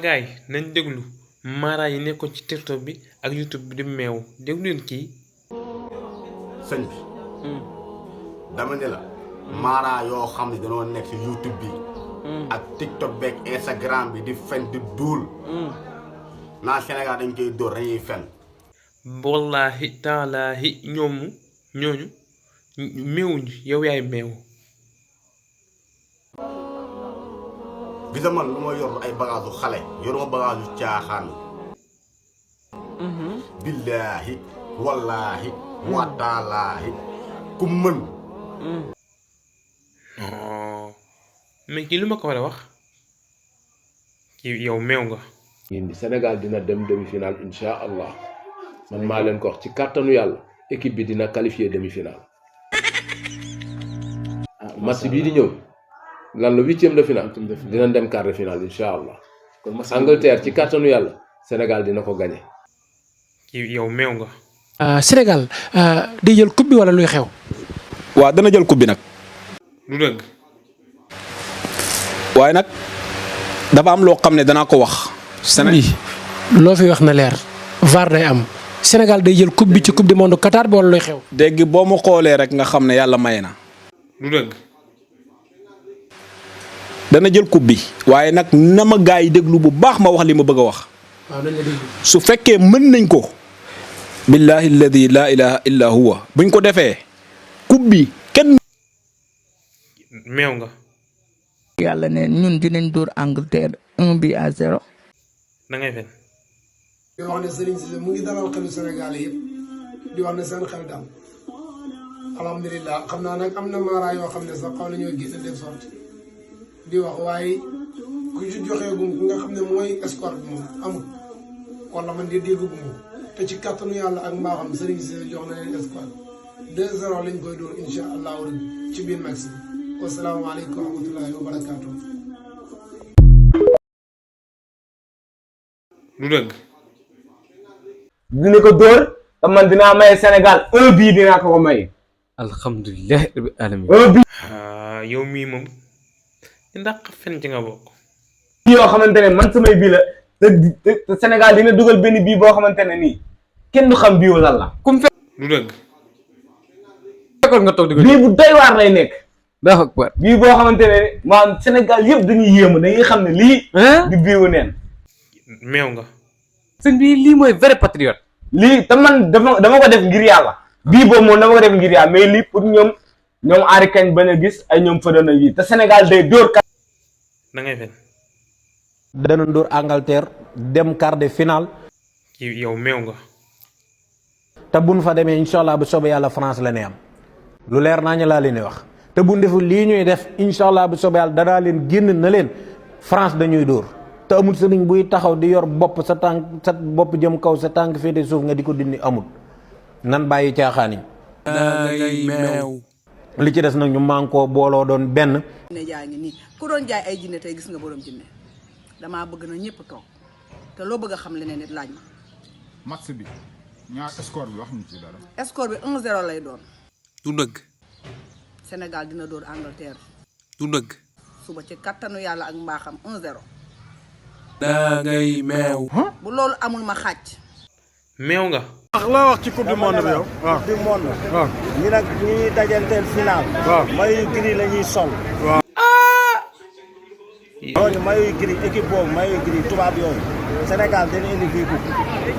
gaay nañ déglu mara yi nekkoon ci TikTok bi ak YouTube bi di meew déglu leen kii. sëñ bi dama ne la mara yoo xam ne dañoo nekk ci YouTube bi ak TikTok beeg Instagram bi di fen di duul naa Sénégal dañ koy dóor dañuy fen wallaahi taalaahi ñooñu meewuñu yow yaay meew. gisa man lu ma yor ay bagage u xale yoruma bagage yu caaxaan billaahi wallaahi wataalaahi ku mën mais kii lu ma ko war a wax kii yow meew nga. Sénégal dina dem demi-finale insha allah man maa leen ko wax ci kàttanu yàlla équipe bi dina qualifier demi-finale. match bii di ñëw lan la 8e de finale dina dem quart de finale insha allah. Angleterre ci kàttanu yàlla Sénégal dina ko gagné. kii yow meew nga. Sénégal day jël coupe bi wala luy xew. waaw dana jël coupe bi nag. lu dëgg. waaye nag dafa am loo xam ne danaa ko wax. Sénégal loo fi wax na leer. VAR day am Sénégal day jël coupe bi ci coupe du monde Qatar bi wala luy xew. dégg boo ma xoolee rek nga xam ne yàlla maye na. lu dëgg. dana jël coupe bi. waaye nag na ma gaa yi déglu bu baax ma wax li ma bëgg a wax. waaw nañ la déglu. su fekkee mën nañ ko. billahi alladi laa ilaha illa huwa buñ ko defee coupe bi kenn. meew nga. yàlla ne ñun dinañ dóor Angleterre 1-0. da ngay fen. di wax ne Serigne Cissé mu ngi dalal xelu Sénégal yëpp di wax ne seen xel dal alhamdulilah xam naa nag am na mara yoo xam ne sax xaw nañoo gis def sorti di wax waaye ku ci joxeegum ki nga xam ne mooy score bi moom amul wala man di déggagum ko te ci kàttanu yàlla ak mbaaxam Serigne Cissé jox na leen score 2-0 lañ koy dóor incha allahu rabbi ci biir max bi wasalaamaaleykum wa rahmatullahi wa barakaatu. lu dëgg. dina ko dóor te man dinaa maye Sénégal 1 bii dinaa ko may. alhamdulilah rabbil alamin. 1 bii. yow mii moom ndax fen ci nga bokk. yoo xamante ne man samay bii la te Sénégal dina dugal benn bii boo xamante ne nii kenn du xam bii wala la. kum fe. lu dëgg. fekkoon nga toog di ko. bii bu doy waar lay nekk. daa ko quoi. bii boo xamante ne maanaam Sénégal yëpp dañuy yéemu dañuy xam ne lii. di biiwu neen. meew nga. sëñ bi lii mooy vrai patriote. lii te man dama ko def ngir yàlla. bii boobu moom dama ko def ngir yàlla mais lii pour ñoom Henri Kane bañ a gis ay ñoom Fodé yi te Sénégal day dóor. da ngay fen. dana dóor Angleterre dem quart de finale. kii yow meew nga. te buñ fa demee incha allah bu soobee yàlla France la ne am lu leer naa ñu laa leen di wax te buñ deful lii ñuy def incha allah bu soobee yàlla danaa leen génn na leen France dañuy dóor. te amul sëriñ buy taxaw di yor bopp sa tànk sa bopp jëm kaw sa tànk féete suuf nga di ko dindi amul nan bàyyi caaxaan yi. meew. li ci des nag ñu mànkoo booloo doon benn. ne jaay ngi nii ku doon jaay ay jinne tey gis nga borom jinne damaa bëgg na ñëpp toog te loo bëgg a xam leneen nit laaj ma. match bi ñaar score bi wax ñu ci dara. score bi 1-0 lay doon. du dëgg. Sénégal dina dóor Angleterre. du dëgg. suba ci kattanu yàlla ak mbaaxam 1-0. da ngay meew. bu loolu amul ma xàcc. meew nga. wax loo wax ci coupe du monde bi yow. waaw coupe du monde. waaw ñi nag ñi ñuy dajanteel final. waaw mayu gris la ñuy sol. waaw. ñooñu mayu gris équipe boobu mayu gris tubaab yooyu. Sénégal dañu indi fii coupe.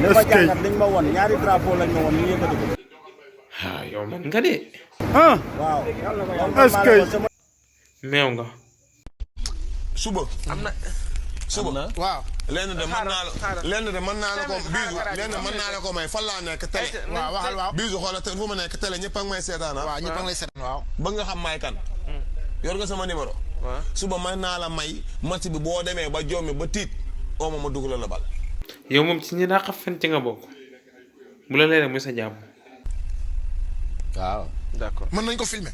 li ma jàngat liñ ma won ñaari drapeau lañ ma won ñu yëkkati ko. yow man nga de. waaw. est-ce que. meew nga. suba. am na. suba waaw. lenn de mën naa la ko biisu lenn mën naa la ko may fan laa nekk télé. waaw waxal waaw biisu xoolal te fu ma nekk télé ñëpp a ngi may seetaan. waaw ñëpp a ngi lay seetaan waaw. bëgg nga xam may kan. yor nga sama numéro. waaw suba mën naa la may match bi boo demee ba jommi ba tiit oo ma dugg la bal. yow moom ci ñi daa fen ci nga bokk bu la leeree muy sa jàmm. waaw d'accord mën nañ ko filmer.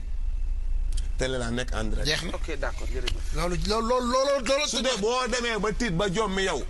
télé laa nekk en direct. jeex na ok d'accord jërëjëf. loolu su dee boo demee ba tiit ba jommi yow.